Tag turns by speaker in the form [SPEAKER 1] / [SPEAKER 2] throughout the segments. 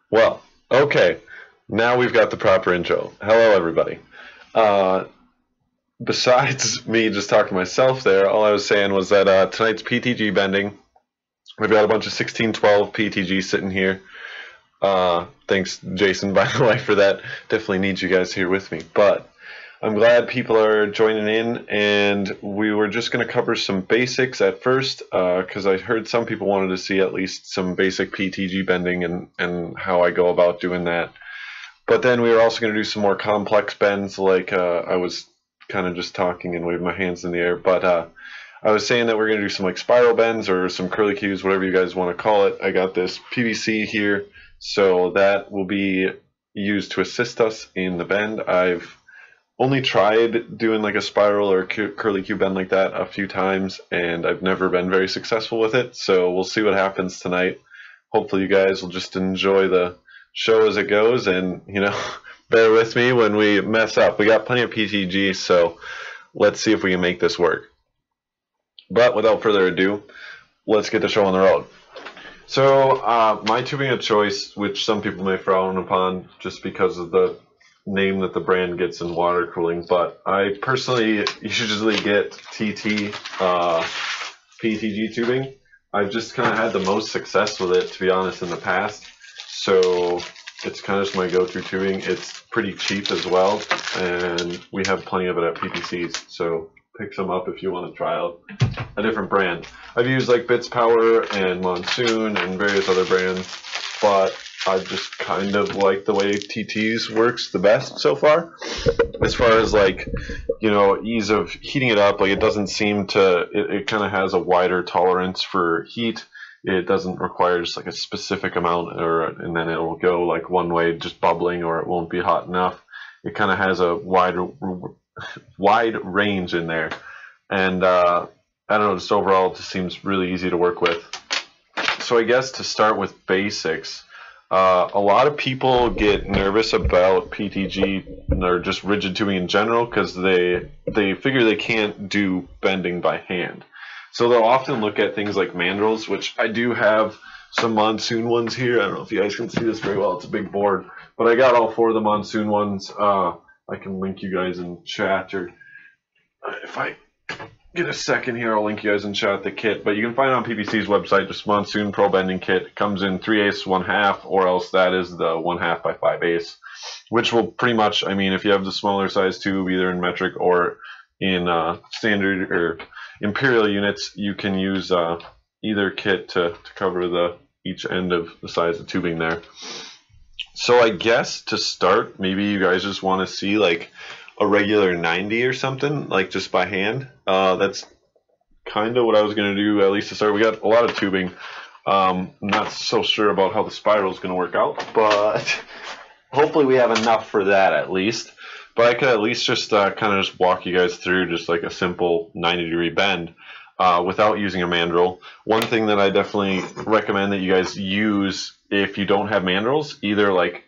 [SPEAKER 1] Well, okay. Now we've got the proper intro. Hello, everybody. Uh, Besides me just talking to myself there, all I was saying was that tonight's PTG bending. We've got a bunch of 1612 PTG sitting here. Thanks, Jason, by the way, for that. Definitely need you guys here with me. But I'm glad people are joining in, and we were just going to cover some basics at first because I heard some people wanted to see at least some basic PTG bending and how I go about doing that. But then we were also going to do some more complex bends, like I was kind of just talking and waving my hands in the air. But I was saying that we're going to do some like spiral bends or some curly cues, whatever you guys want to call it. I got this PVC here, so that will be used to assist us in the bend. I've only tried doing like a spiral or curly cue bend like that a few times, and I've never been very successful with it. So we'll see what happens tonight. Hopefully you guys will just enjoy the show as it goes, and bear with me when we mess up. We got plenty of PTG, so let's see if we can make this work. But without further ado, let's get the show on the road. So my tubing of choice, which some people may frown upon just because of the name that the brand gets in water cooling, but I personally usually get TT PETG tubing. I've just kind of had the most success with it, to be honest, in the past. So it's kind of just my go-to tubing. It's pretty cheap as well, and we have plenty of it at PPCs. So pick some up if you want to try out a different brand. I've used like Bits Power and Monsoon and various other brands, but I just kind of like the way TT's works the best so far. As far as like, ease of heating it up, like it doesn't seem to, it kind of has a wider tolerance for heat. It doesn't require just like a specific amount, and then it will go like one way, just bubbling, or it won't be hot enough. It kind of has a wide range in there, and I don't know, just overall, it just seems really easy to work with. So I guess to start with basics, a lot of people get nervous about PTG or just rigid tubing in general because they figure they can't do bending by hand. So they'll often look at things like mandrels, which I do have some Monsoon ones here. I don't know if you guys can see this very well. It's a big board. But I got all four of the Monsoon ones. I can link you guys in chat, or if I get a second here, I'll link you guys in chat the kit. But you can find it on PPC's website, just Monsoon Pro Bending Kit. It comes in 3/8, 1/2, or else that is the 1/2 by 5/8, which will pretty much, I mean, if you have the smaller size tube, either in metric or in standard or imperial units, you can use either kit to cover each end of the size of tubing there. So I guess to start, maybe you guys just want to see like a regular 90 or something, like just by hand. That's kind of what I was going to do, at least to start. We got a lot of tubing. I'm not so sure about how the spiral is going to work out, but hopefully we have enough for that at least. But I could at least just kind of just walk you guys through just like a simple 90-degree bend without using a mandrel. One thing that I definitely recommend that you guys use if you don't have mandrels, either like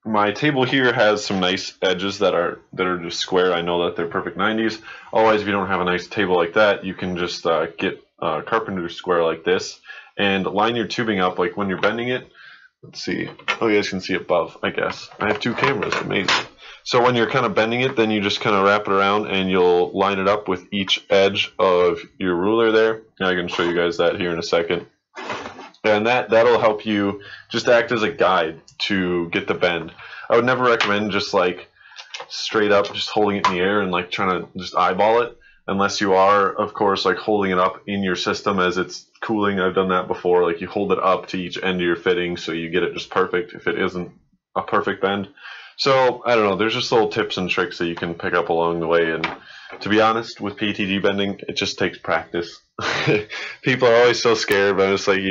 [SPEAKER 1] my table here has some nice edges that are just square. I know that they're perfect 90s. Otherwise, if you don't have a nice table like that, you can just get a carpenter square like this and line your tubing up like when you're bending it. Let's see. Oh, you guys can see above, I guess. I have two cameras. Amazing. So when you're kind of bending it, then you just kind of wrap it around and you'll line it up with each edge of your ruler there. And I can show you guys that here in a second. And that'll help you just act as a guide to get the bend. I would never recommend just like straight up just holding it in the air and like trying to just eyeball it, unless you are, of course, like holding it up in your system as it's cooling. I've done that before. Like you hold it up to each end of your fitting so you get it just perfect if it isn't a perfect bend. So I don't know, there's just little tips and tricks that you can pick up along the way, and to be honest, with PTG bending, it just takes practice. People are always so scared, but it's like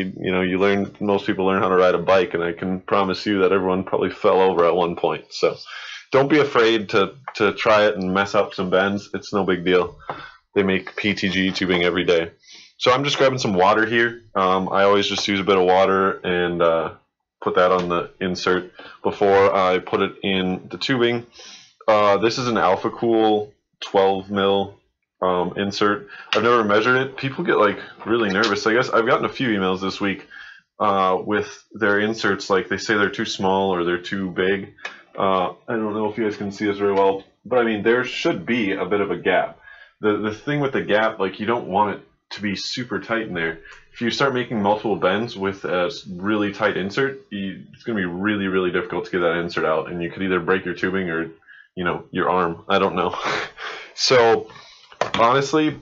[SPEAKER 1] most people learn how to ride a bike, and I can promise you that everyone probably fell over at one point. So don't be afraid to try it and mess up some bends. It's no big deal. They make PTG tubing every day. So I'm just grabbing some water here. I always just use a bit of water and put that on the insert before I put it in the tubing. This is an Alpha Cool 12 mil insert. I've never measured it. People get like really nervous. I guess I've gotten a few emails this week with their inserts, like they say they're too small or they're too big. I don't know if you guys can see this very well, but I mean, there should be a bit of a gap. The thing with the gap, like you don't want it to be super tight in there. If you start making multiple bends with a really tight insert, it's going to be really, really difficult to get that insert out, and you could either break your tubing or, you know, your arm. I don't know. So honestly,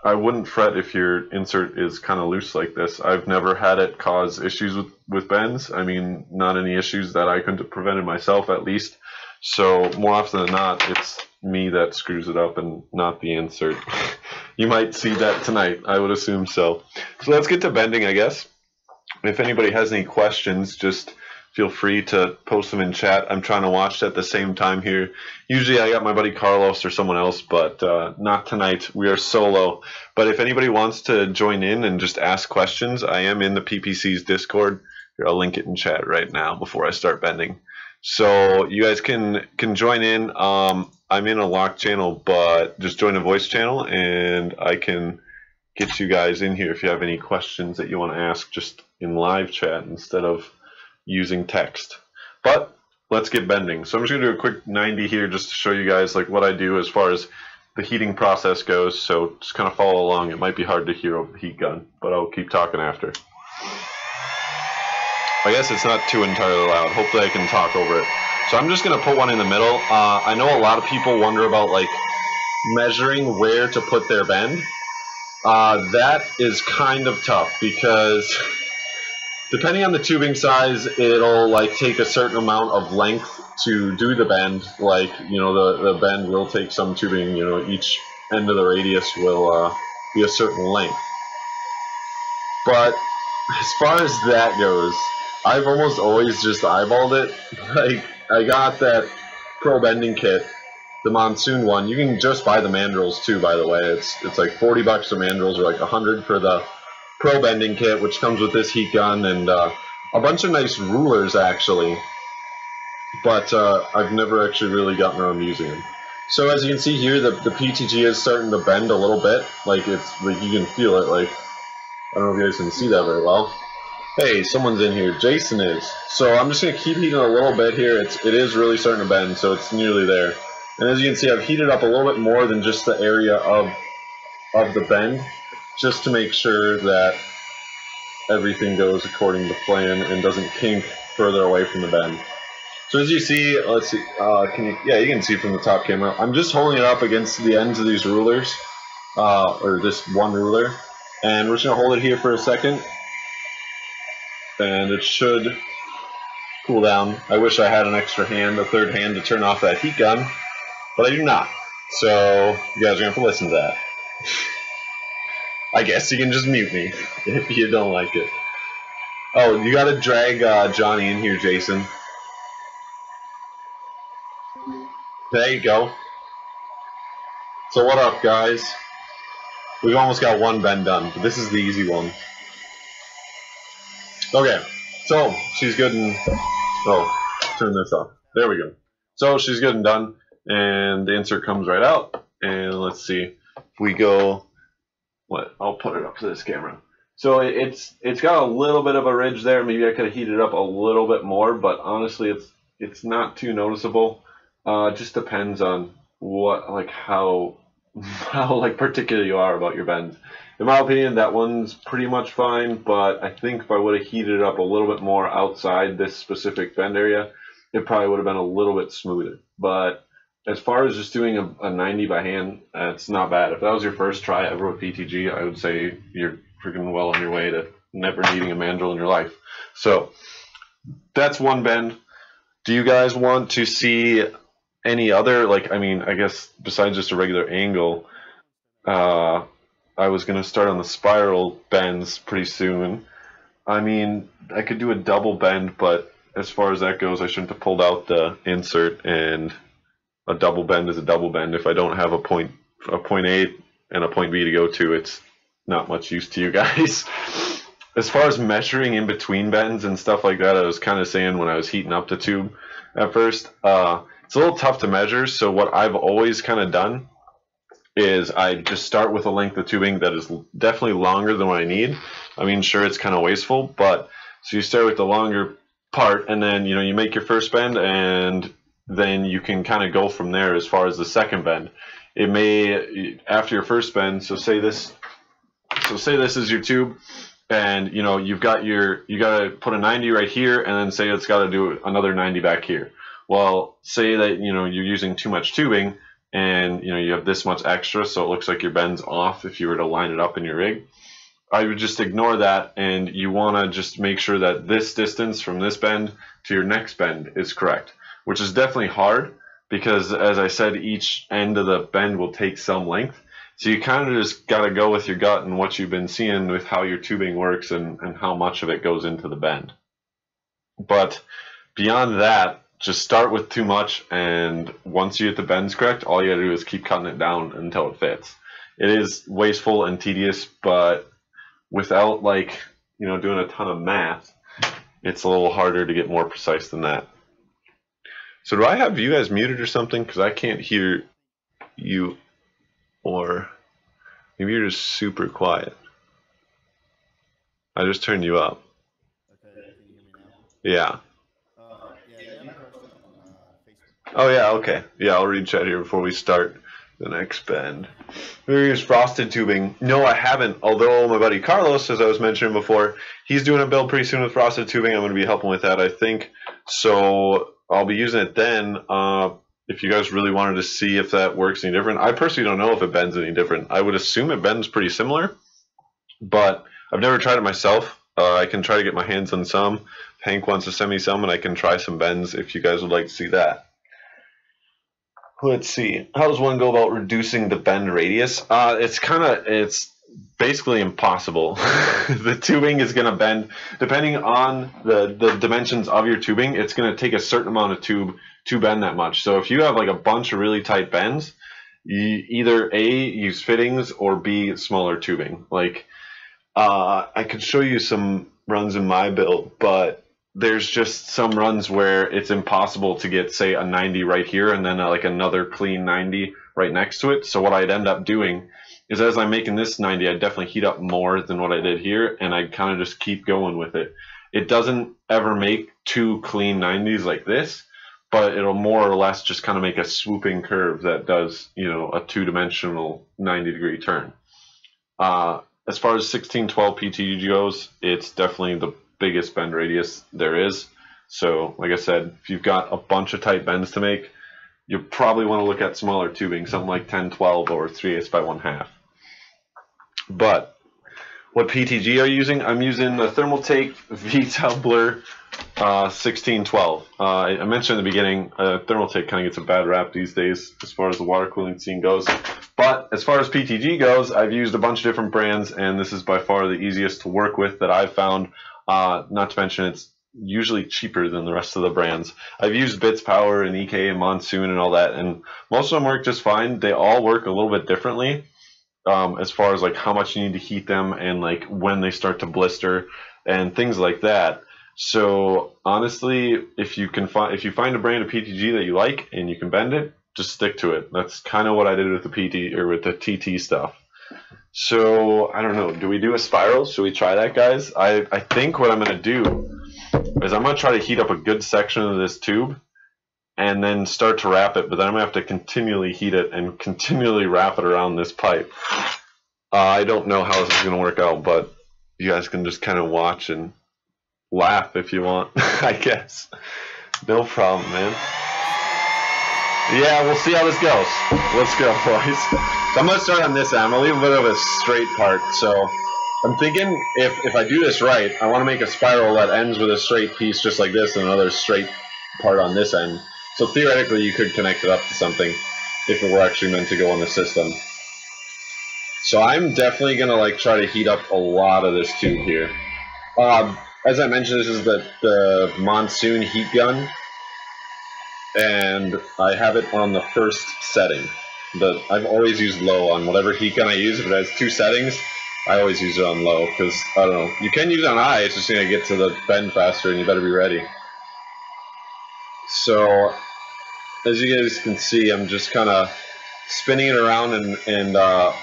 [SPEAKER 1] I wouldn't fret if your insert is kind of loose like this. I've never had it cause issues with bends. I mean, not any issues that I couldn't have prevented myself, at least. So more often than not, it's me that screws it up and not the insert. You might see that tonight. I would assume so. So let's get to bending, I guess. If anybody has any questions, just feel free to post them in chat. I'm trying to watch at the same time here. Usually I got my buddy Carlos or someone else, but not tonight. We are solo. But if anybody wants to join in and just ask questions, I am in the PPC's Discord. Here, I'll link it in chat right now before I start bending. So you guys can join in. I'm in a locked channel, but just join a voice channel and I can get you guys in here if you have any questions that you want to ask just in live chat instead of using text. But let's get bending. So I'm just gonna do a quick 90 here just to show you guys like what I do as far as the heating process goes. So just kind of follow along. It might be hard to hear over the heat gun, but I'll keep talking after. I guess it's not too entirely loud. Hopefully I can talk over it. So I'm just gonna put one in the middle. I know a lot of people wonder about like measuring where to put their bend. That is kind of tough because depending on the tubing size, it'll like take a certain amount of length to do the bend. Like, you know, the bend will take some tubing, you know, each end of the radius will be a certain length. But as far as that goes, I've almost always just eyeballed it. Like, I got that Pro Bending kit, the Monsoon one. You can just buy the mandrels too, by the way. It's like 40 bucks for mandrels or like 100 for the Pro Bending kit, which comes with this heat gun and a bunch of nice rulers actually, but I've never actually really gotten around to using them. So as you can see here, the PETG is starting to bend a little bit. Like it's like you can feel it. Like I don't know if you guys can see that very well. Hey, someone's in here. Jason is. So I'm just gonna keep heating a little bit here. It is really starting to bend, so it's nearly there. And as you can see, I've heated up a little bit more than just the area of the bend, just to make sure that everything goes according to plan and doesn't kink further away from the bend. So as you see, let's see, you can see from the top camera, I'm just holding it up against the ends of these rulers, or this one ruler, and we're just gonna hold it here for a second, and it should cool down. I wish I had an extra hand, a third hand, to turn off that heat gun, but I do not. So you guys are gonna have to listen to that. I guess you can just mute me if you don't like it. Oh, you gotta drag Johnny in here, Jason. There you go. So what up, guys? We've almost got one bend done, but this is the easy one. Okay, so she's good and... Oh, turn this off. There we go. So she's good and done, and the insert comes right out. And let's see, if we go... What? I'll put it up to this camera. So it's got a little bit of a ridge there. Maybe I could have heated up a little bit more, but honestly, it's not too noticeable. It just depends on what, like how like particular you are about your bends. In my opinion, that one's pretty much fine, but I think if I would have heated it up a little bit more outside this specific bend area, it probably would have been a little bit smoother. But as far as just doing a 90 by hand, it's not bad. If that was your first try ever with PETG, I would say you're freaking well on your way to never needing a mandrel in your life. So that's one bend. Do you guys want to see any other, like, I mean, I guess besides just a regular angle, I was going to start on the spiral bends pretty soon. I mean, I could do a double bend, but as far as that goes, I shouldn't have pulled out the insert, and a double bend is a double bend. If I don't have a point A and a point B to go to, it's not much use to you guys. As far as measuring in between bends and stuff like that, I was kind of saying when I was heating up the tube at first, it's a little tough to measure. So what I've always kind of done is I just start with a length of tubing that is definitely longer than what I need. I mean, sure, it's kind of wasteful, but So you start with the longer part, and then you make your first bend, and then you can kind of go from there as far as the second bend. It may, after your first bend, so say this is your tube, and you got to put a 90 right here, and then say it's got to do another 90 back here. Well, say that you're using too much tubing, and you have this much extra, so it looks like your bend's off if you were to line it up in your rig. I would just ignore that, and you want to just make sure that this distance from this bend to your next bend is correct, which is definitely hard because, as I said, each end of the bend will take some length. So you kind of just got to go with your gut and what you've been seeing with how your tubing works and how much of it goes into the bend. But beyond that, just start with too much, and once you get the bends correct, all you got to do is keep cutting it down until it fits. It is wasteful and tedious, but without doing a ton of math, it's a little harder to get more precise than that. So do I have you guys muted or something? Because I can't hear you, or maybe you're just super quiet. I just turned you up.
[SPEAKER 2] Okay, can you hear me now?
[SPEAKER 1] Yeah.
[SPEAKER 2] Yeah, you have a question on Facebook.
[SPEAKER 1] Oh yeah, okay. Yeah, I'll read chat here before we start the next bend. We use frosted tubing. No, I haven't. Although my buddy Carlos, as I was mentioning before, he's doing a build pretty soon with frosted tubing. I'm going to be helping with that, I think. So I'll be using it then. If you guys really wanted to see if that works any different, I personally don't know if it bends any different. I would assume it bends pretty similar, but I've never tried it myself. I can try to get my hands on some. Hank wants to send me some, and I can try some bends if you guys would like to see that. Let's see. How does one go about reducing the bend radius? It's basically impossible. The tubing is going to bend depending on the dimensions of your tubing. It's going to take a certain amount of tube to bend that much. So if you have like a bunch of really tight bends, you either A, use fittings, or B, smaller tubing. Like I could show you some runs in my build, but there's just some runs where it's impossible to get, say, a 90 right here and then like another clean 90 right next to it. So what I'd end up doing is, as I'm making this 90, I'd definitely heat up more than what I did here, and I'd kind of just keep going with it. It doesn't ever make two clean 90s like this, but it'll more or less just kind of make a swooping curve that does, a two-dimensional 90-degree turn. As far as 1612 PETG goes, it's definitely the biggest bend radius there is. So like I said, if you've got a bunch of tight bends to make, you probably want to look at smaller tubing, something like 1012 or 3/8 by 1/2. But what PETG are you using? I'm using the Thermaltake V-Tumbler 1612. I mentioned in the beginning, Thermaltake kind of gets a bad rap these days as far as the water cooling scene goes. But as far as PETG goes, I've used a bunch of different brands, and this is by far the easiest to work with that I've found. Not to mention it's usually cheaper than the rest of the brands. I've used Bits Power and EK and Monsoon and all that, and most of them work just fine. They all work a little bit differently as far as like how much you need to heat them and like when they start to blister and things like that. So honestly, if you find a brand of PETG that you like and you can bend it, just stick to it. That's kind of what I did with the PT or with the TT stuff. So I don't know. Do we do a spiral? Should we try that, guys? I think what I'm going to do is I'm going to try to heat up a good section of this tube and then start to wrap it. But then I'm going to have to continually heat it and continually wrap it around this pipe. I don't know how this is going to work out, but you guys can just kind of watch and laugh if you want, I guess. No problem, man. Yeah, we'll see how this goes. Let's go, boys. So I'm going to start on this end. I'm going to leave a bit of a straight part. So I'm thinking if I do this right, I want to make a spiral that ends with a straight piece just like this and another straight part on this end. So theoretically, you could connect it up to something if it were actually meant to go on the system. So I'm definitely going to like try to heat up a lot of this tube here. As I mentioned, this is the Monsoon heat gun, and I have it on the first setting. But I've always used low on whatever heat gun I use. If it has two settings, I always use it on low because, I don't know, you can use it on high, it's just going to get to the bend faster and you better be ready. So, as you guys can see, I'm just kind of spinning it around and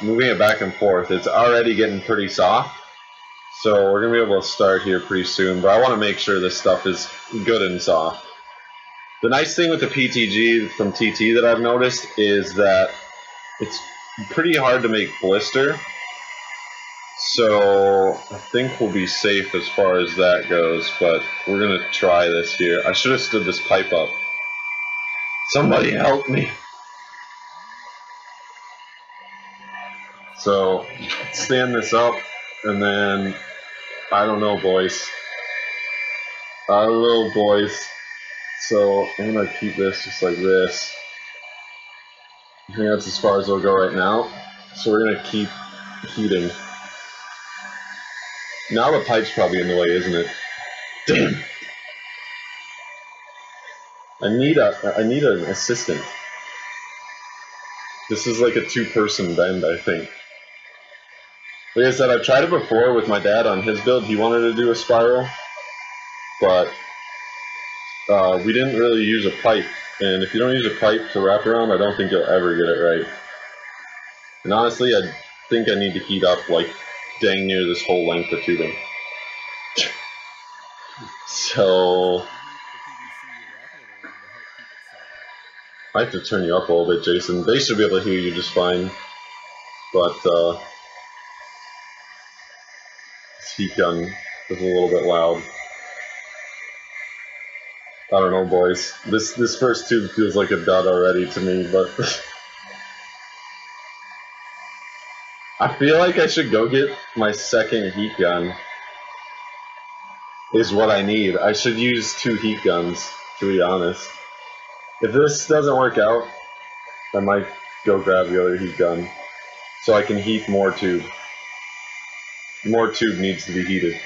[SPEAKER 1] moving it back and forth. It's already getting pretty soft. So we're going to be able to start here pretty soon, but I want to make sure this stuff is good and soft. The nice thing with the PTG from TT that I've noticed is that it's pretty hard to make blister. So I think we'll be safe as far as that goes, but we're going to try this here. I should have stood this pipe up. Somebody help me. So stand this up, and then, I don't know, boys. I don't know, boys. So I'm going to keep this just like this. I think that's as far as it'll go right now. So we're going to keep heating. Now the pipe's probably in the way, isn't it? Damn! I need an assistant. This is like a two-person bend, I think. Like I said, I've tried it before with my dad on his build. He wanted to do a spiral, but we didn't really use a pipe. And if you don't use a pipe to wrap around, I don't think you'll ever get it right. And honestly, I think I need to heat up like dang near this whole length of tubing. So I have to turn you up a little bit, Jason. They should be able to hear you just fine. But this heat gun is a little bit loud. I don't know, boys. This first tube feels like a dud already to me, but I feel like I should go get my second heat gun. Is what I need. I should use 2 heat guns, to be honest. If this doesn't work out, I might go grab the other heat gun so I can heat more tube. More tube needs to be heated.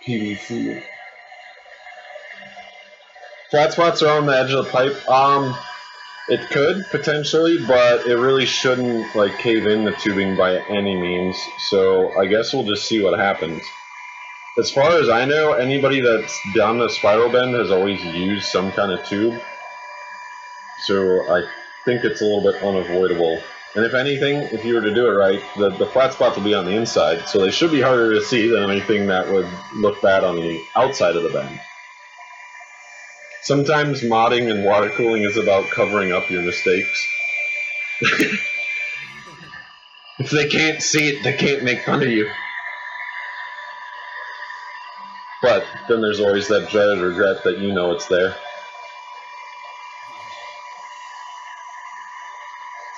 [SPEAKER 1] PVC. Flat spots are on the edge of the pipe. It could potentially, but it really shouldn't like cave in the tubing by any means. So I guess we'll just see what happens. As far as I know, anybody that's done a spiral bend has always used some kind of tube. So I think it's a little bit unavoidable. And if anything, if you were to do it right, the flat spots will be on the inside, so they should be harder to see than anything that would look bad on the outside of the bend. Sometimes modding and water cooling is about covering up your mistakes. If they can't see it, they can't make fun of you. But then there's always that dreaded regret that you know it's there.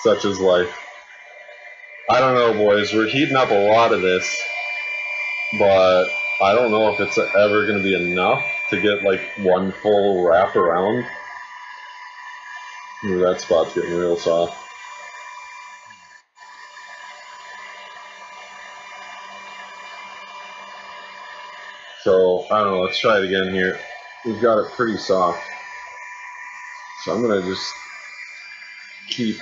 [SPEAKER 1] Such is life. I don't know, boys. We're heating up a lot of this, but I don't know if it's ever going to be enough to get like one full wrap around. Ooh, that spot's getting real soft. So, I don't know, let's try it again here. We've got it pretty soft. So I'm going to just keep...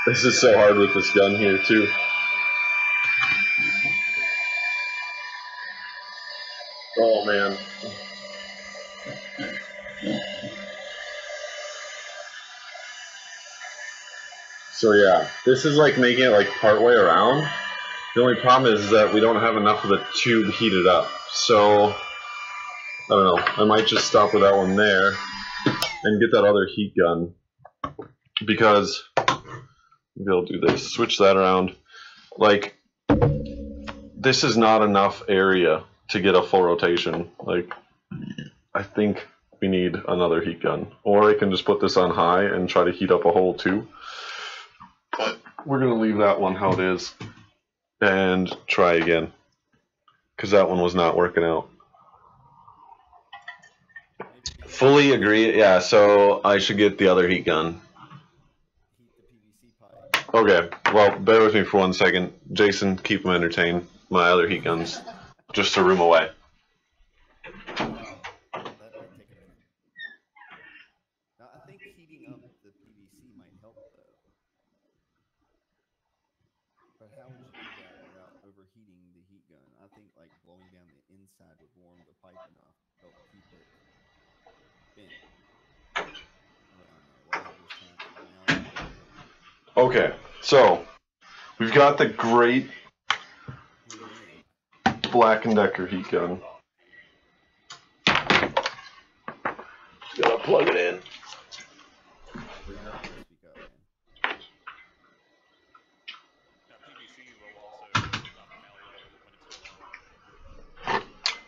[SPEAKER 1] This is so hard with this gun here, too. Oh, man. So yeah, this is like making it like partway around. The only problem is that we don't have enough of the tube heated up. So, I don't know, I might just stop with that one there and get that other heat gun. Because, maybe I'll do this, switch that around. Like, this is not enough area to get a full rotation. Like, I think we need another heat gun. Or I can just put this on high and try to heat up a whole tube. But we're going to leave that one how it is and try again. Because that one was not working out. Fully agree. Yeah, so I should get the other heat gun. Okay, well, bear with me for 1 second. Jason, keep them entertained. My other heat gun's just a room away.
[SPEAKER 2] That might take a minute. Now, I think heating up the PVC might help, though. But how would you do that without overheating overheating the heat gun. I think like blowing down the inside would warm the pipe enough to help keep it bent around there while it was trying to mount it over there.
[SPEAKER 1] Okay, so we've got the great Black & Decker heat gun. Gotta plug it in.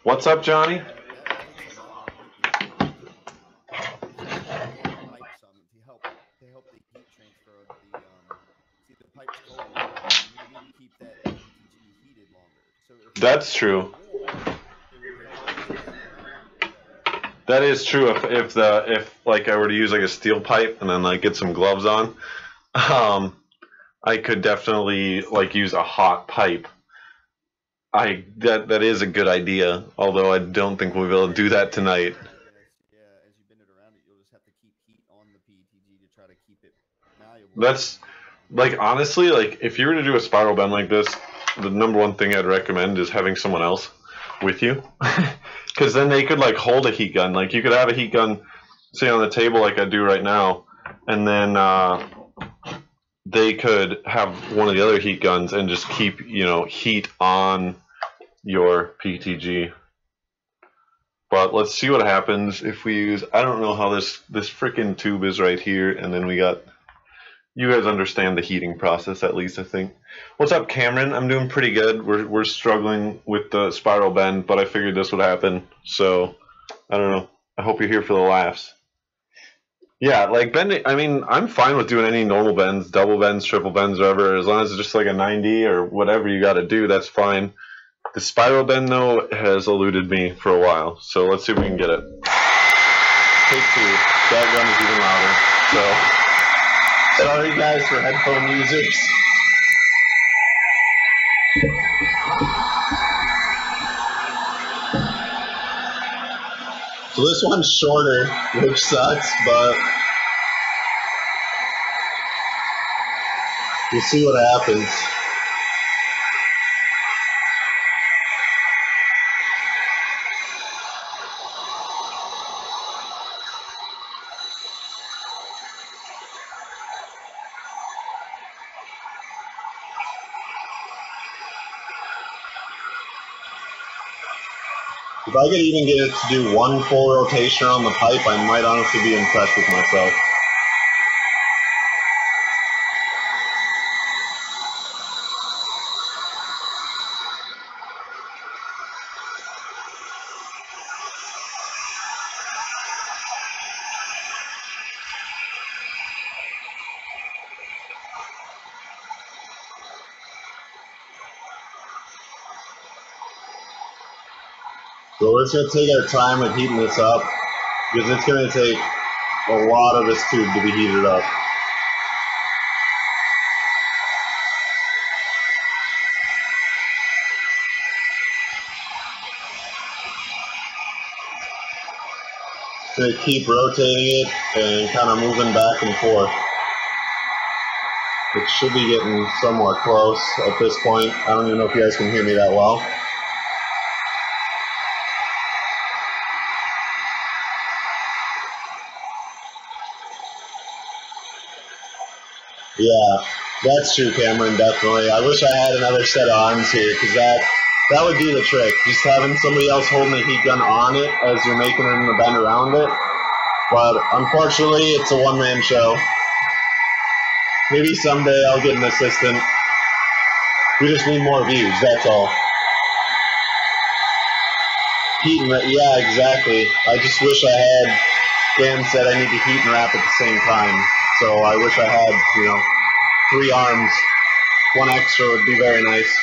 [SPEAKER 1] What's up, Johnny?
[SPEAKER 2] To help the heat transfer of the see the pipe's cold, you need to keep that PETG heated longer. So
[SPEAKER 1] that's true. That is true. If like I were to use like a steel pipe and then like get some gloves on, I could definitely like use a hot pipe. That is a good idea. Although I don't think we'll be able to do that tonight.
[SPEAKER 2] Yeah, as you bend it around it, you'll just have to keep heat on the PETG to try to keep it malleable.
[SPEAKER 1] That's like honestly, like if you were to do a spiral bend like this, the number one thing I'd recommend is having someone else with you, because then they could like hold a heat gun. Like you could have a heat gun, say on the table like I do right now, and then they could have one of the other heat guns and just keep heat on your PETG. But let's see what happens if we use. I don't know how this freaking tube is right here, and then we got. You guys understand the heating process at least, I think. What's up, Cameron? I'm doing pretty good. We're struggling with the spiral bend, but I figured this would happen. So I don't know. I hope you're here for the laughs. Yeah, like bending. I mean, I'm fine with doing any normal bends, double bends, triple bends, whatever, as long as it's just like a 90 or whatever you got to do. That's fine. The spiral bend though has eluded me for a while. So let's see if we can get it. Take two. That gun is even louder. So. Sorry guys for headphone users. So this one's shorter, which sucks, but we'll see what happens. If I could even get it to do one full rotation on the pipe, I might honestly be impressed with myself. So we're just going to take our time with heating this up, because it's going to take a lot of this tube to be heated up. Going to keep rotating it and kind of moving back and forth. It should be getting somewhat close at this point. I don't even know if you guys can hear me that well. Yeah, that's true, Cameron, definitely. I wish I had another set of arms here, because that would be the trick. Just having somebody else holding the heat gun on it as you're making it in the bend around it. But unfortunately, it's a one-man show. Maybe someday I'll get an assistant. We just need more views, that's all. Heat and yeah, exactly. I just wish I had. Dan said I need to heat and wrap at the same time. So I wish I had, 3 arms. One extra would be very nice.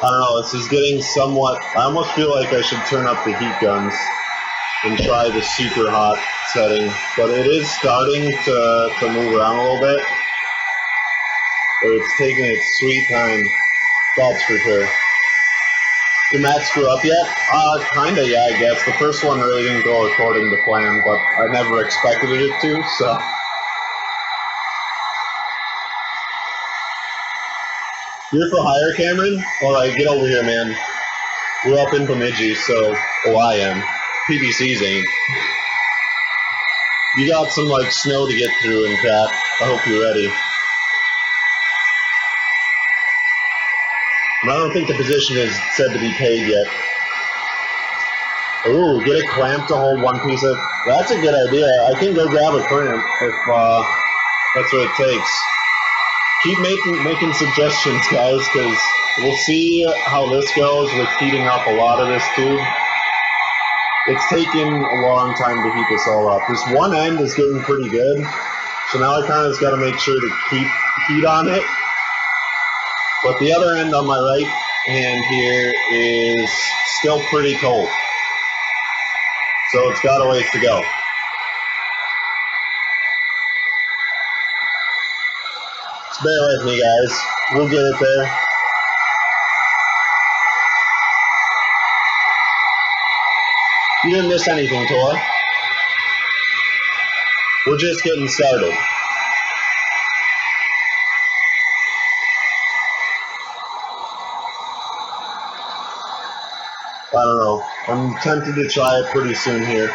[SPEAKER 1] I don't know, this is getting somewhat. I almost feel like I should turn up the heat guns and try the super hot setting. But it is starting to move around a little bit. But it's taking its sweet time. That's for sure. Did Matt screw up yet? Kinda, yeah, I guess. The first one really didn't go according to plan, but I never expected it to, so. You're for hire, Cameron? All right, get over here, man. We're up in Bemidji, so I am. PBC's ain't. You got some like snow to get through and crap. I hope you're ready. And I don't think the position is said to be paid yet. Ooh, get a clamp to hold one piece of. That's a good idea. I can go grab a clamp if that's what it takes. Keep making suggestions, guys, because we'll see how this goes with heating up a lot of this tube. It's taken a long time to heat this all up. This one end is getting pretty good, so now I kind of just got to make sure to keep heat on it. But the other end on my right hand here is still pretty cold, so it's got a ways to go. Just bear with me, guys. We'll get it there. You didn't miss anything, Tor. We're just getting started. I don't know. I'm tempted to try it pretty soon here.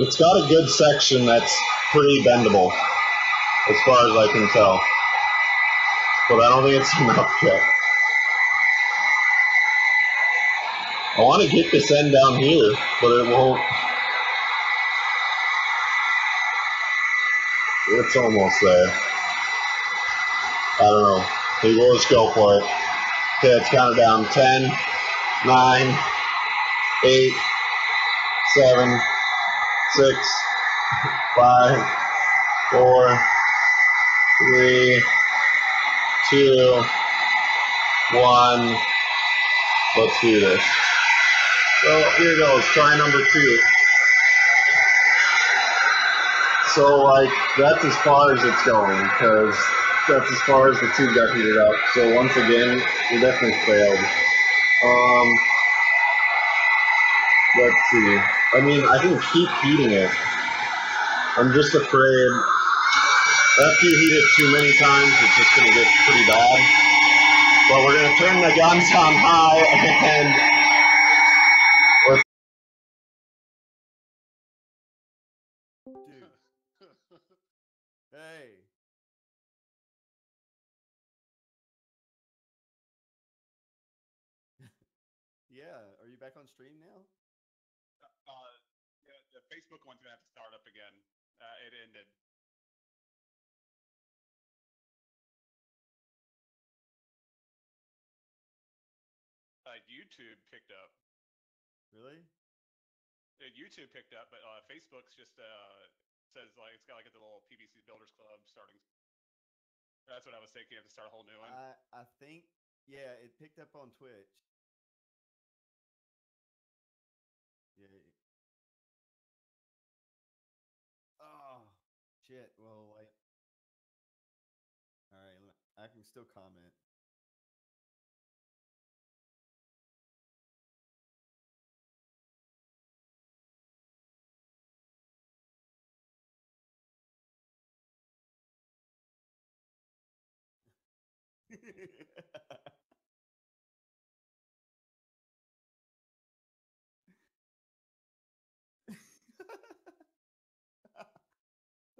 [SPEAKER 1] It's got a good section that's pretty bendable, as far as I can tell. But I don't think it's enough yet. I want to get this end down here, but it won't. It's almost there. I don't know. Maybe we'll just go for it. Okay, it's counted down. 10, 9, 8, 7, 6, 5, 4, 3, 2, 1. Let's do this. So here goes, try number 2. So like that's as far as it's going, because that's as far as the tube got heated up. So once again, we definitely failed. Let's see. I mean, I can keep heating it. I'm just afraid after you heat it too many times, it's just going to get pretty bad. But we're going to turn the guns on high and let's.
[SPEAKER 2] Dude. Hey. Yeah, are you back on stream now?
[SPEAKER 3] Yeah, the Facebook one's gonna have to start up again. It ended. YouTube picked up.
[SPEAKER 2] Really?
[SPEAKER 3] YouTube picked up, but Facebook's just says like it's got like the little PBC Builders Club starting. That's what I was thinking. You have to start a whole new one.
[SPEAKER 2] I think, yeah, it picked up on Twitch. Yeah. Oh, shit. Well, like, all right, I can still comment.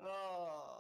[SPEAKER 2] Oh.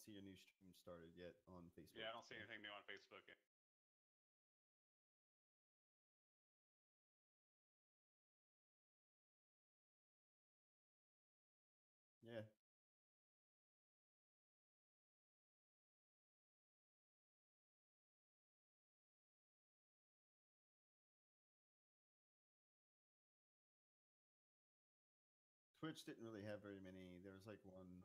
[SPEAKER 2] see a new stream started yet on Facebook.
[SPEAKER 3] Yeah, I don't see anything new on Facebook.
[SPEAKER 2] Yeah. Twitch didn't really have very many. There was like one.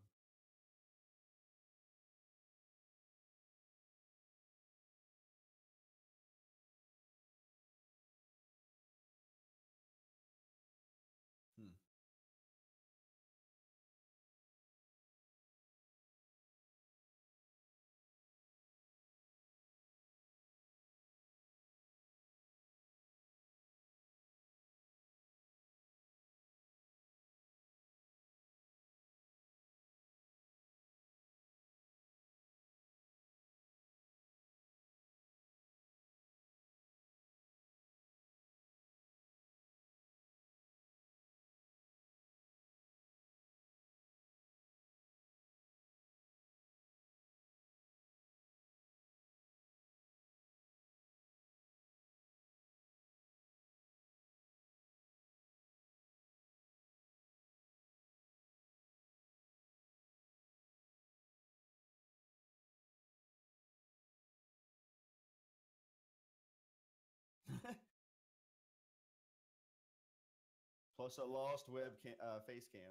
[SPEAKER 2] Plus a lost webcam, face cam.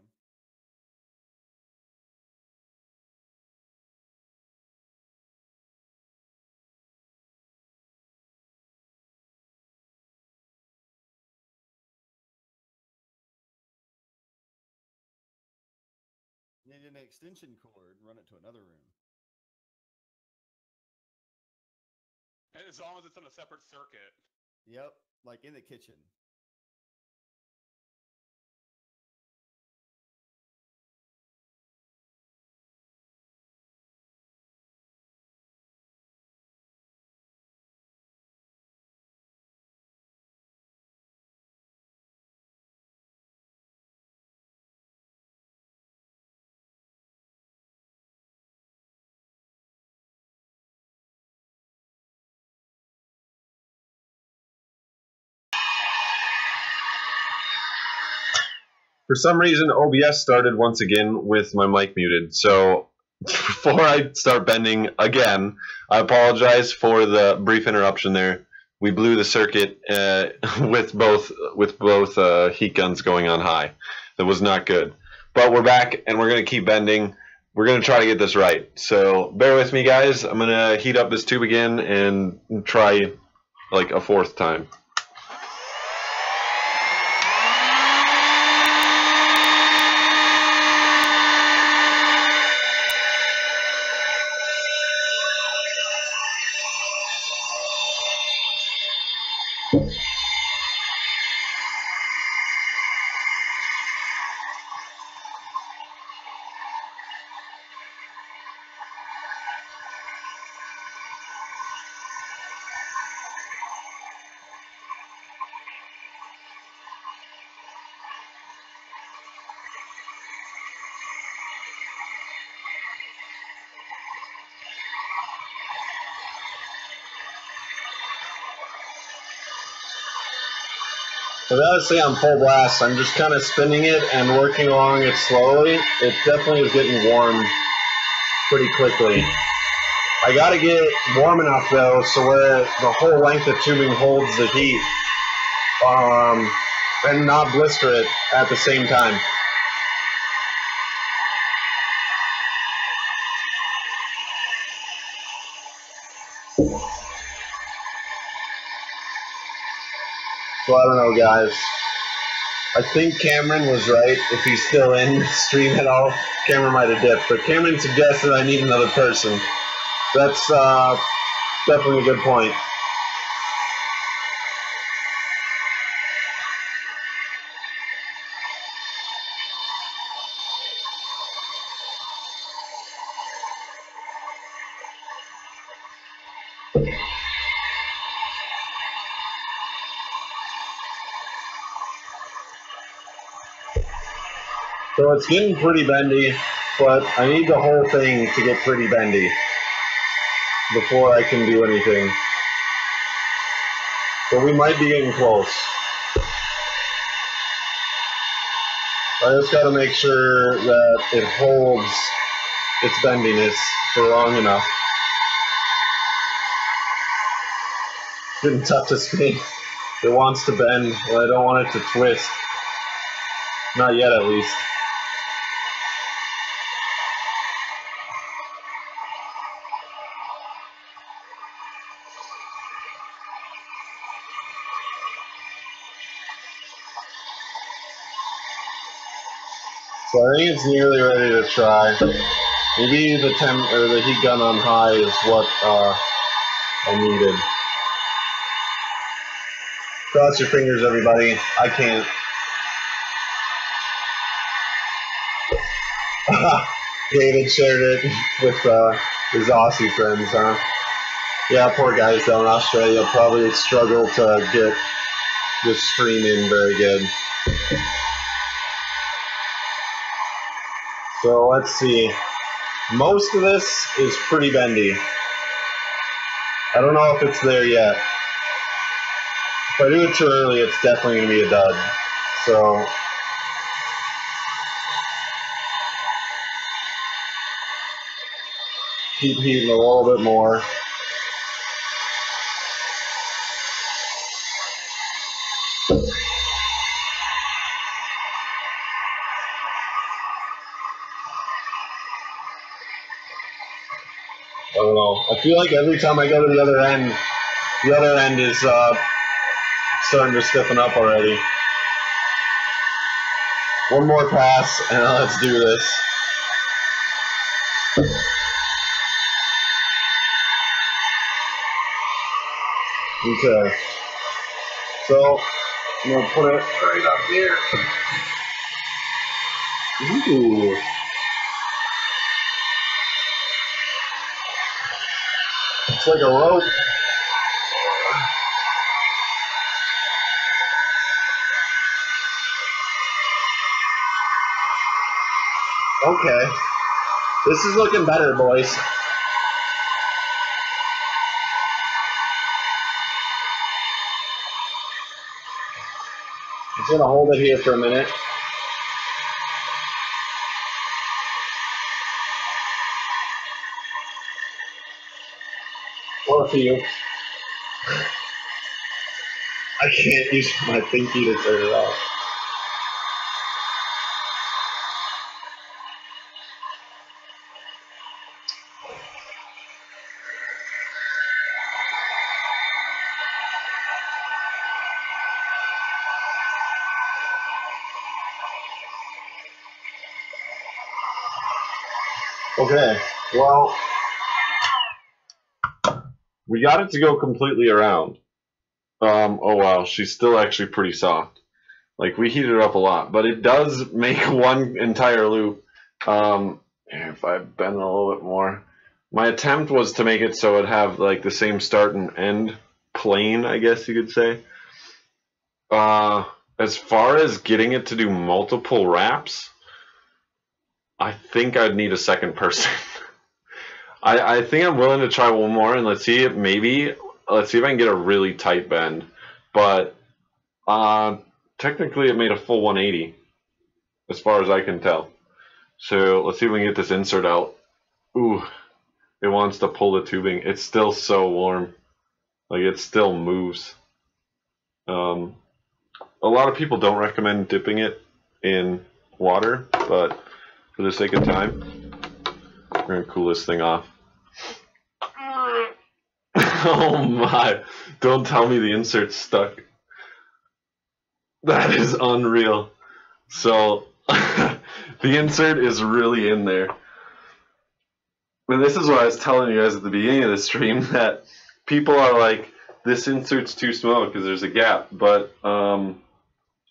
[SPEAKER 2] Need an extension cord, run it to another room.
[SPEAKER 3] As long as it's on a separate circuit.
[SPEAKER 2] Yep, like in the kitchen.
[SPEAKER 1] For some reason, OBS started once again with my mic muted. So before I start bending again, I apologize for the brief interruption there. We blew the circuit with both heat guns going on high. That was not good. But we're back, and we're going to keep bending. We're going to try to get this right. So bear with me, guys. I'm going to heat up this tube again and try like a fourth time. So obviously on full blast, I'm just kind of spinning it and working along it slowly. It definitely is getting warm pretty quickly. I got to get it warm enough though, so where the whole length of tubing holds the heat, and not blister it at the same time. So I don't know, guys. I think Cameron was right. If he's still in the stream at all, Cameron might have dipped. But Cameron suggested I need another person. That's definitely a good point. So it's getting pretty bendy. but I need the whole thing to get pretty bendy before I can do anything. But we might be getting close. I just got to make sure that it holds its bendiness for long enough. It's getting tough to spin. It wants to bend, but I don't want it to twist. Not yet, at least. So I think it's nearly ready to try. Maybe the temp or the heat gun on high is what I needed. Cross your fingers, everybody. I can't. David shared it with his Aussie friends, huh? Yeah, poor guys down in Australia probably struggle to get this stream in very good. So let's see. Most of this is pretty bendy. I don't know if it's there yet. If I do it too early, it's definitely going to be a dud. So keep heating a little bit more. I don't know. I feel like every time I go to the other end is starting to stiffen up already. One more pass, and let's do this. Okay. So I'm gonna put it right up here. Ooh. It's like a rope. Okay. This is looking better, boys. I'm just gonna hold it here for a minute. Or a few. I can't use my pinky to turn it off. Okay, well, we got it to go completely around. Oh wow, she's still actually pretty soft. Like, we heated it up a lot, but it does make one entire loop. If I bend it a little bit more. My attempt was to make it so it have like the same start and end plane, I guess you could say. As far as getting it to do multiple wraps, I think I'd need a second person. I think I'm willing to try one more, and let's see if I can get a really tight bend. But technically it made a full 180 as far as I can tell. So let's see if we can get this insert out. Ooh, it wants to pull the tubing. It's still so warm. Like, it still moves. A lot of people don't recommend dipping it in water, but for the sake of time, we're going to cool this thing off. Oh my, don't tell me the insert's stuck. That is unreal. So, the insert is really in there. And this is what I was telling you guys at the beginning of the stream, that people are like, this insert's too small because there's a gap. But as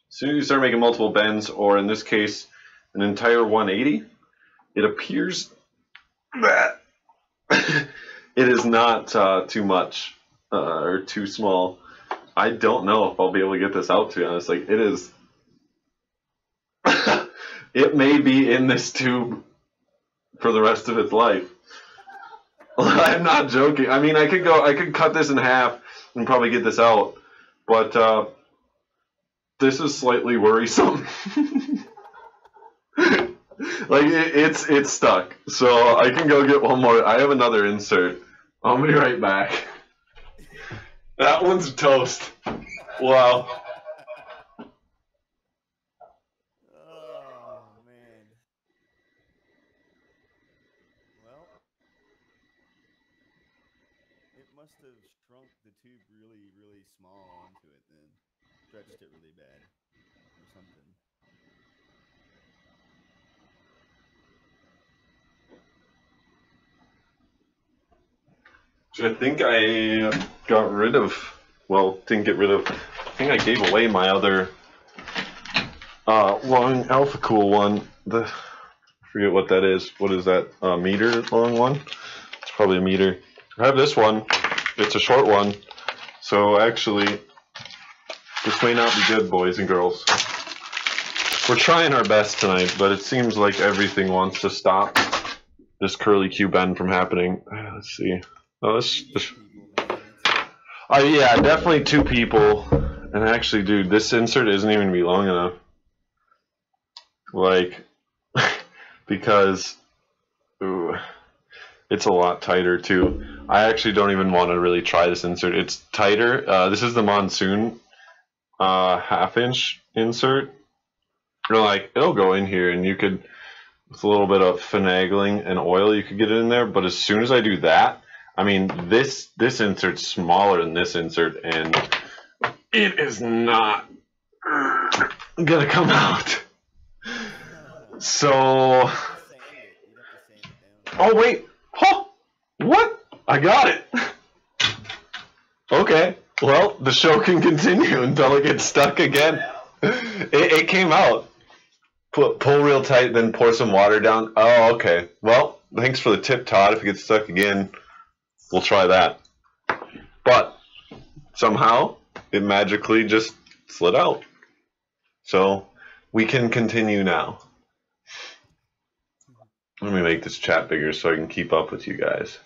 [SPEAKER 1] soon as you start making multiple bends, or in this case, an entire 180, it appears that it is not too much or too small. I don't know if I'll be able to get this out, to be honest. Like, it is. It may be in this tube for the rest of its life. I'm not joking. I mean, I could cut this in half and probably get this out, but this is slightly worrisome. Like it's stuck, so I can go get one more. I have another insert. I'll be right back. That one's toast. Wow.
[SPEAKER 2] Oh man. Well, it must have shrunk the tube really, really small onto it then. Stretched it really bad or something.
[SPEAKER 1] So I think I got rid of. Well, didn't get rid of. I think I gave away my other long Alpha Cool one. I forget what that is. What is that? Meter long one? It's probably a meter. I have this one. It's a short one. So actually, this may not be good, boys and girls. We're trying our best tonight, but it seems like everything wants to stop this curly Q bend from happening. Let's see. Oh, yeah, definitely two people. And actually, dude, this insert isn't even gonna be long enough. Like, because it's a lot tighter too. I actually don't even want to really try this insert. It's tighter. This is the Monsoon half-inch insert. Like, it'll go in here, and you could, with a little bit of finagling and oil, you could get it in there. But as soon as I do that, I mean, this insert's smaller than this insert, and it is not gonna come out. So, oh wait, huh? What? I got it. Okay, well, the show can continue until it gets stuck again. It came out. Pull real tight, then pour some water down. Oh, okay. Well, thanks for the tip, Todd. If it gets stuck again, we'll try that. But somehow it magically just slid out. So we can continue now. Let me make this chat bigger so I can keep up with you guys.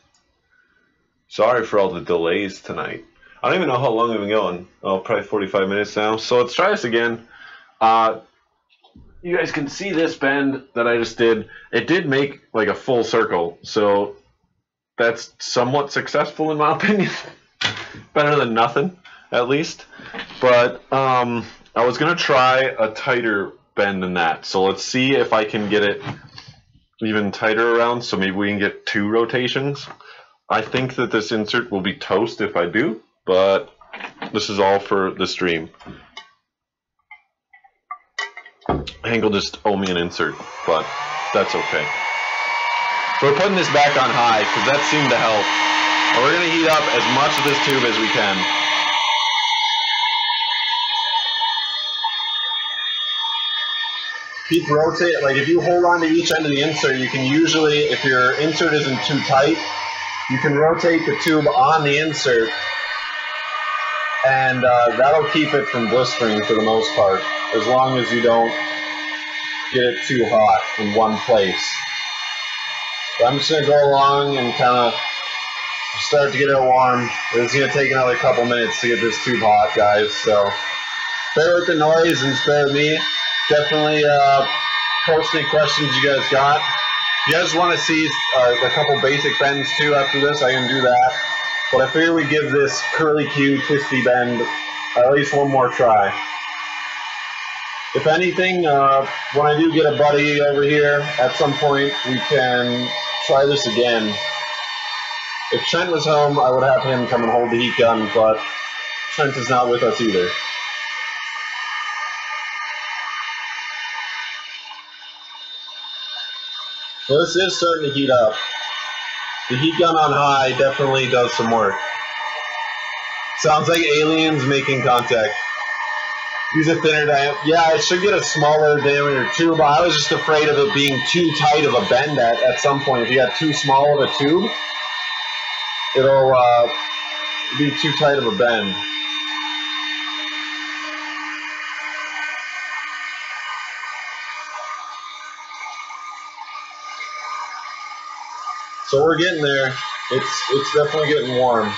[SPEAKER 1] Sorry for all the delays tonight. I don't even know how long we've been going. Oh, probably 45 minutes now. So let's try this again. You guys can see this bend that I just did. It did make like a full circle. So that's somewhat successful in my opinion. Better than nothing, at least. But I was going to try a tighter bend than that. So let's see if I can get it even tighter around. So maybe we can get 2 rotations. I think that this insert will be toast if I do. But this is all for the stream. Hank will just owe me an insert, but that's okay. So we're putting this back on high because that seemed to help. And we're going to heat up as much of this tube as we can. Keep rotate, like if you hold on to each end of the insert, you can usually, if your insert isn't too tight, you can rotate the tube on the insert, and that'll keep it from blistering for the most part, as long as you don't get it too hot in one place. But I'm just going to go along and kind of start to get it warm. It's going to take another couple minutes to get this tube hot, guys, so bear with the noise and bear with me. Definitely post any questions you guys got. If you guys want to see a couple basic bends too after this, I can do that. But I figure we give this curly Q twisty bend at least one more try. If anything, when I do get a buddy over here at some point, we can try this again. If Trent was home, I would have him come and hold the heat gun, but Trent is not with us either. So this is starting to heat up. The heat gun on high definitely does some work. Sounds like aliens making contact. Use a thinner diameter. Yeah, I should get a smaller diameter tube. I was just afraid of it being too tight of a bend at some point. If you got too small of a tube, it'll be too tight of a bend. So we're getting there. It's definitely getting warm.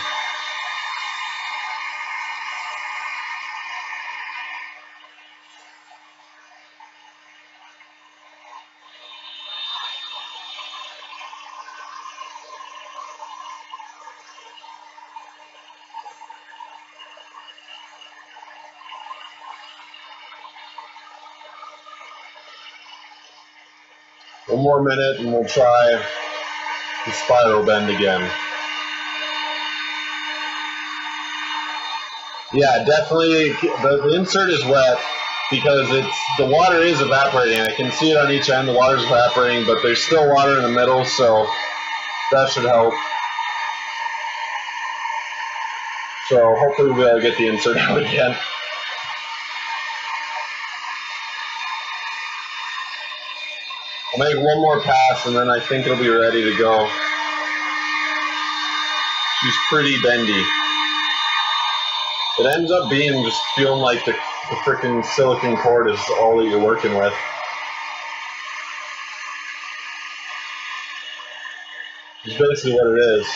[SPEAKER 1] One more minute and we'll try the spiral bend again. Yeah, definitely the insert is wet because the water is evaporating. I can see it on each end, the water's evaporating, but there's still water in the middle, so that should help. So hopefully we'll be able to get the insert out again. I'll make one more pass and then I think it'll be ready to go. She's pretty bendy. It ends up being just feeling like the freaking silicone cord is all that you're working with. It's basically what it is.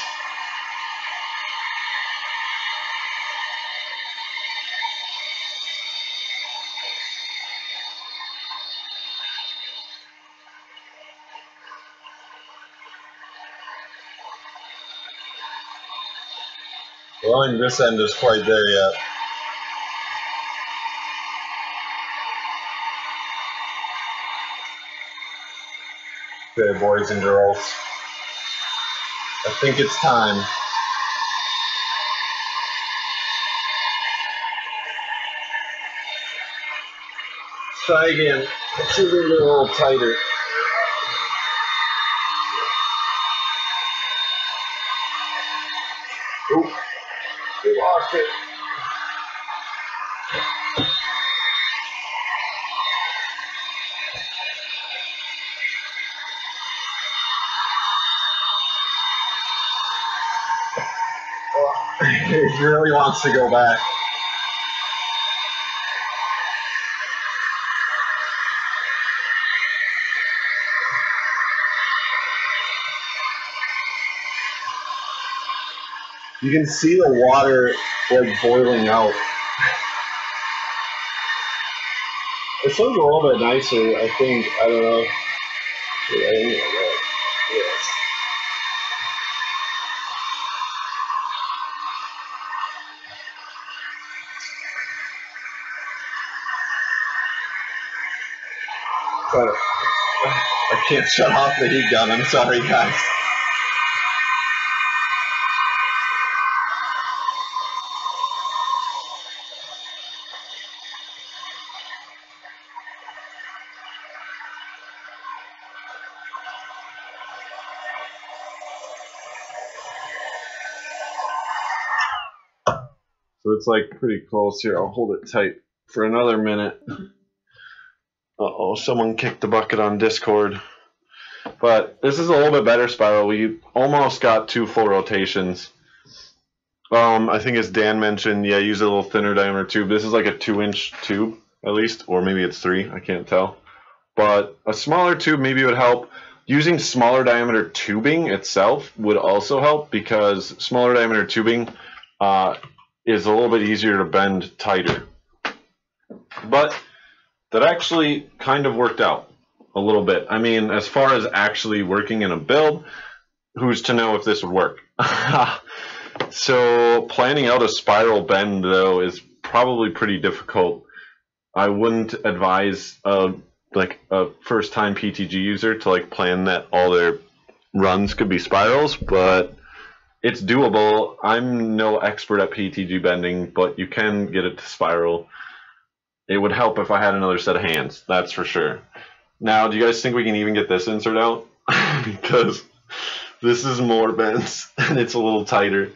[SPEAKER 1] Well, and this end is quite there yet. Okay, boys and girls. I think it's time. Let's try again. Let's see if we can get a little tighter. Oop, we lost it. He really wants to go back. You can see the water like boiling out. It sounds a little bit nicer, I think. I don't know. Yes. But I can't shut off the heat gun. I'm sorry, guys. So it's like pretty close here. I'll hold it tight for another minute. Uh-oh, someone kicked the bucket on Discord. But this is a little bit better spiral. We almost got 2 full rotations. I think as Dan mentioned, yeah, use a little thinner diameter tube. This is like a 2-inch tube, at least, or maybe it's 3, I can't tell. But a smaller tube maybe would help. Using smaller diameter tubing itself would also help because smaller diameter tubing is a little bit easier to bend tighter. But that actually kind of worked out a little bit. I mean, as far as actually working in a build, who's to know if this would work? So planning out a spiral bend, though, is probably pretty difficult. I wouldn't advise like a first-time PTG user to like plan that all their runs could be spirals, but it's doable. I'm no expert at PTG bending, but you can get it to spiral. It would help if I had another set of hands, that's for sure. Now, do you guys think we can even get this insert out? Because this is more bends and it's a little tighter.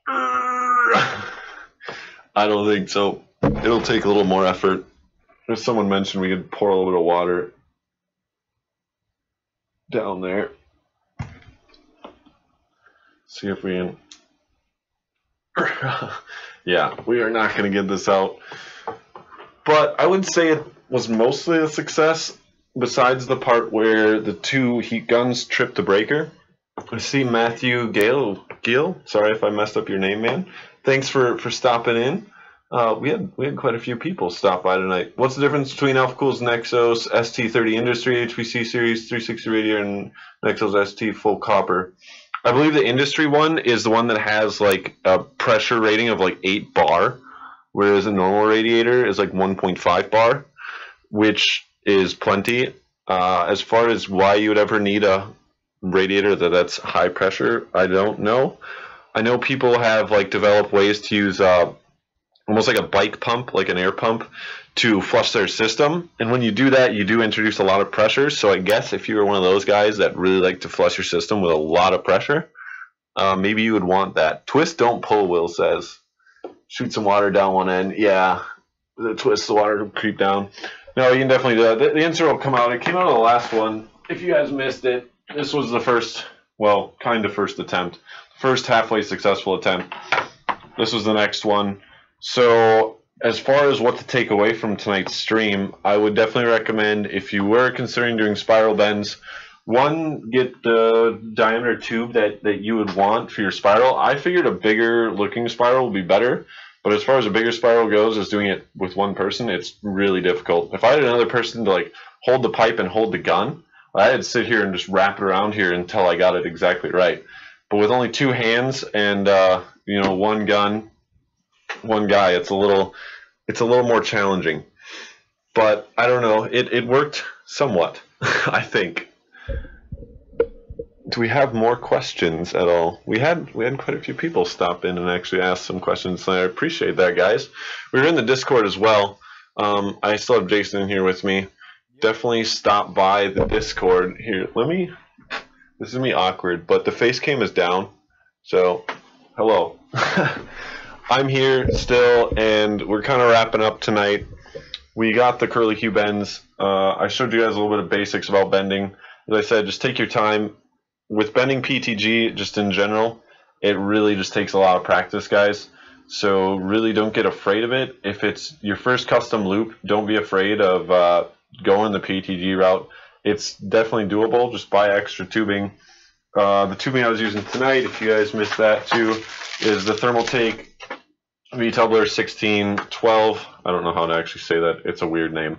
[SPEAKER 1] I don't think so. It'll take a little more effort. If someone mentioned we could pour a little bit of water down there. See if we can. Yeah, we are not going to get this out. But I would say it was mostly a success, besides the part where the 2 heat guns tripped the breaker. I see Matthew Gale. Sorry if I messed up your name, man. Thanks for stopping in. We had quite a few people stop by tonight. What's the difference between Alphacool's Nexos ST30 Industry HPC Series 360 radiator and Nexos ST full copper? I believe the industry one is the one that has like a pressure rating of like 8 bar, whereas a normal radiator is like 1.5 bar, which is plenty. As far as why you would ever need a radiator that's high pressure, I don't know. I know people have like developed ways to use almost like a bike pump, like an air pump, to flush their system. And when you do that, you do introduce a lot of pressure. So I guess if you were one of those guys that really like to flush your system with a lot of pressure, maybe you would want that. Twist, don't pull, Will says. Shoot some water down one end. Yeah, the twist, the water will creep down. No, you can definitely do that. The insert will come out. It came out of the last one. If you guys missed it, this was the first, well, kind of first attempt. First halfway successful attempt. This was the next one. So as far as what to take away from tonight's stream, I would definitely recommend, if you were considering doing spiral bends, one, get the diameter tube that you would want for your spiral. I figured a bigger looking spiral would be better, but as far as a bigger spiral goes, as doing it with one person, it's really difficult. If I had another person to like hold the pipe and hold the gun, I had to sit here and just wrap it around here until I got it exactly right. But with only 2 hands and one gun, one guy, it's a little more challenging. But I don't know, it worked somewhat. I think. Do we have more questions at all? We had quite a few people stop in and actually ask some questions, so I appreciate that, guys. We were in the Discord as well. I still have Jason in here with me. Definitely stop by the Discord here. This is gonna be awkward, but the face cam is down, so hello. I'm here still, and we're kind of wrapping up tonight. We got the curlicue bends. I showed you guys a little bit of basics about bending. As I said, just take your time. With bending PETG, just in general, it really just takes a lot of practice, guys. So really don't get afraid of it. If it's your first custom loop, don't be afraid of going the PETG route. It's definitely doable. Just buy extra tubing. The tubing I was using tonight, if you guys missed that too, is the Thermaltake V-Tumbler 1612. I don't know how to actually say that. It's a weird name.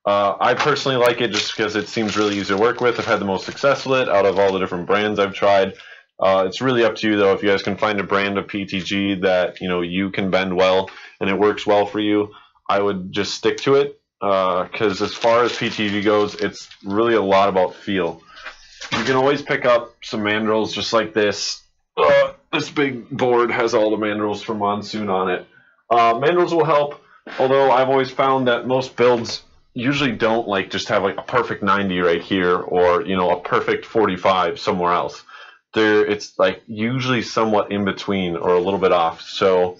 [SPEAKER 1] I personally like it just because it seems really easy to work with. I've had the most success with it out of all the different brands I've tried. It's really up to you, though. If you guys can find a brand of PETG that you can bend well and it works well for you, I would just stick to it. Because as far as PETG goes, it's really a lot about feel. You can always pick up some mandrels just like this. This big board has all the mandrels from Monsoon on it. Mandrels will help, although I've always found that most builds usually don't just have a perfect 90 right here, or a perfect 45 somewhere else. It's usually somewhat in between or a little bit off. So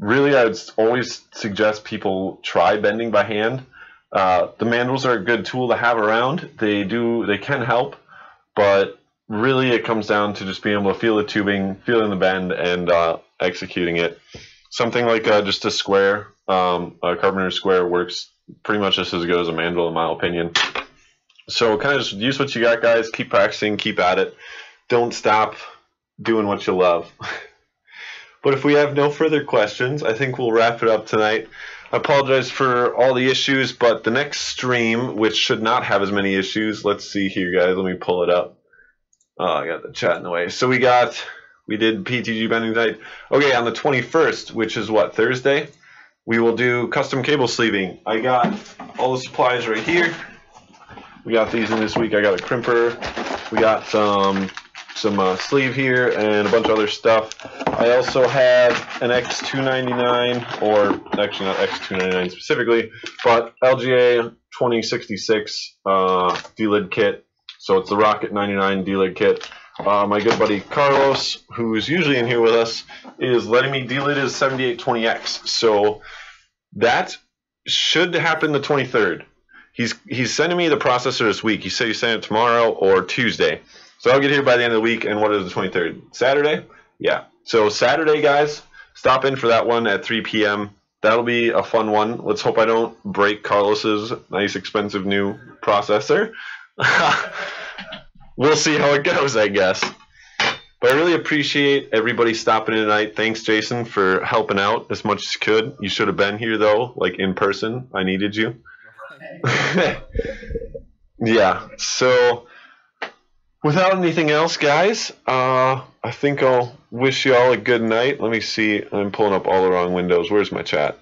[SPEAKER 1] really, I would always suggest people try bending by hand. The mandrels are a good tool to have around. They can help, but really it comes down to just being able to feel the tubing, feeling the bend, and executing it. Something like just a square, a carpenter square works pretty much just as good as a mandrel, in my opinion. So kind of just use what you got, guys. Keep practicing, keep at it. Don't stop doing what you love. But if we have no further questions, I think we'll wrap it up tonight. I apologize for all the issues, but the next stream, which should not have as many issues, let's see here, guys. Let me pull it up. Oh, I got the chat in the way. So we did PETG bending tonight. Okay, on the 21st, which is what, Thursday? We will do custom cable sleeving. I got all the supplies right here. We got these in this week. I got a crimper. We got some sleeve here and a bunch of other stuff. I also have an X299, or actually not X299 specifically, but LGA 2066 D-lid kit. So it's the Rocket 99 D-lid kit. My good buddy Carlos, who's usually in here with us, is letting me D-lid his 7820X. So that should happen the 23rd. He's sending me the processor this week. He said he's sending it tomorrow or Tuesday. So I'll get here by the end of the week. And what is the 23rd? Saturday? Yeah. So Saturday, guys, stop in for that one at 3 p.m. That'll be a fun one. Let's hope I don't break Carlos's nice, expensive new processor. We'll see how it goes, I guess. But I really appreciate everybody stopping in tonight. Thanks, Jason, for helping out as much as you could. You should have been here, though, like in person. I needed you. Yeah, so without anything else, guys, I think I'll wish you all a good night. Let me see. I'm pulling up all the wrong windows. Where's my chat?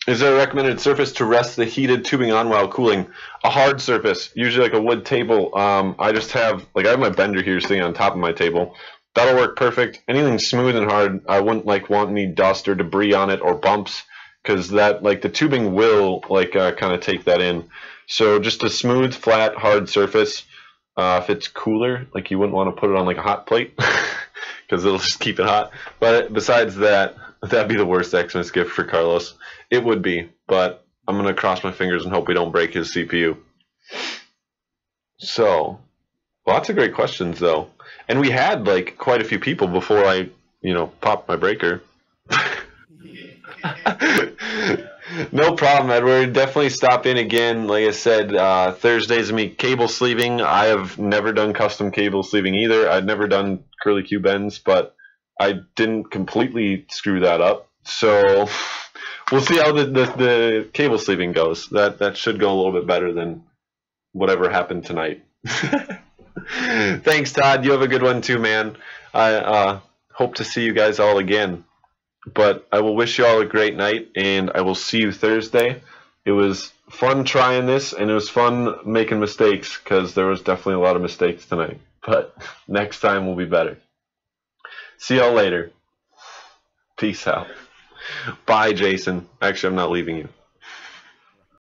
[SPEAKER 1] Is there a recommended surface to rest the heated tubing on while cooling? A hard surface, usually like a wood table. I just have, like, I have my bender here sitting on top of my table. That'll work perfect. Anything smooth and hard, I wouldn't want any dust or debris on it or bumps, because that, like, the tubing will, like, kind of take that in. So just a smooth, flat, hard surface. If it's cooler, like, you wouldn't want to put it on, like, a hot plate, because it'll just keep it hot. But besides that, that'd be the worst Xmas gift for Carlos. It would be, but I'm going to cross my fingers and hope we don't break his CPU. So, lots of great questions, though. And we had, like, quite a few people before I, popped my breaker. No problem, Edward. Definitely stop in again. Like I said, Thursdays me cable sleeving. I have never done custom cable sleeving either. I'd never done curly Q bends, but I didn't completely screw that up. So we'll see how the cable sleeving goes. That should go a little bit better than whatever happened tonight. Thanks, Todd. You have a good one too, man. I hope to see you guys all again. But I will wish you all a great night, and I will see you Thursday. It was fun trying this, and it was fun making mistakes, because there was definitely a lot of mistakes tonight. But next time will be better. See y'all later. Peace out. Bye, Jason. Actually, I'm not leaving you.